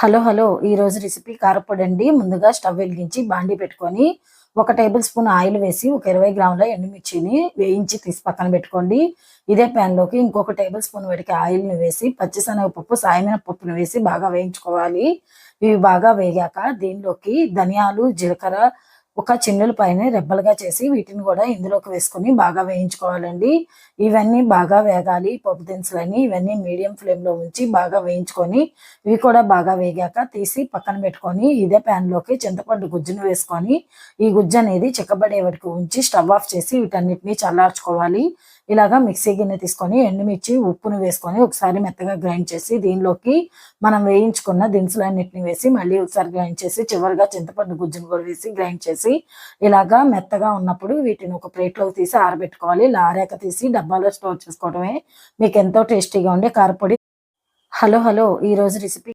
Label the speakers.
Speaker 1: Hello. ఈరోజు recipe కారప్పొడి అండి. ముందుగా స్టవ్ వెలిగించి బాండీ పెట్టుకొని, 1 టేబుల్ స్పూన్ ఆయిల్ వేసి, ఒక 20 గ్రాముల ఎండుమిర్చిని వేయించి తీసి పక్కన పెట్టుకోండి. ఇదే ప్యాన్‌లోకి ఇంకొక టేబుల్ స్పూన్ వరకు ఆయిల్‌ని వేసి, పచ్చిశనగపప్పు, సాయమినపప్పుని వేసి బాగా వేయించుకోవాలి. ఇవి బాగా వేగాక దీనిలోకి ధనియాలు, జీలకర్ర, ఒక చిన్నులపాయని రెబ్బలుగా చేసి వీటిని కూడా ఇందులోకి వేసుకొని బాగా వేయించుకోవాలండి. ఇవన్నీ బాగా వేగాలి. పప్పు దినుసులన్నీ ఇవన్నీ మీడియం ఫ్లేమ్‌లో ఉంచి బాగా వేయించుకొని, ఇవి కూడా బాగా వేగాక తీసి పక్కన పెట్టుకొని, ఇదే ప్యాన్‌లోకి చింతపండు గుజ్జును వేసుకొని, ఈ గుజ్జు అనేది చిక్కబడే వరకు ఉంచి స్టవ్ ఆఫ్ చేసి వీటన్నిటిని చల్లార్చుకోవాలి. ఇలాగా మిక్సీ గిన్నె తీసుకొని ఎండుమిర్చి, ఉప్పును వేసుకొని ఒకసారి మెత్తగా గ్రైండ్ చేసి దీనిలోకి మనం వేయించుకున్న దినుసులన్నిటిని వేసి మళ్ళీ ఒకసారి గ్రైండ్ చేసి చివరిగా చింతపండు గుజ్జును కూడా వేసి గ్రైండ్ చేసి ఇలాగా మెత్తగా ఉన్నప్పుడు వీటిని ఒక ప్లేట్‌లోకి తీసి ఆరబెట్టుకోవాలి. ఇలా ఆరాక తీసి డబ్బాలో స్టోర్ చేసుకోవడమే మీకు ఎంతో టేస్టీగా ఉండే కారపొడి. హలో. ఈరోజు రెసిపీ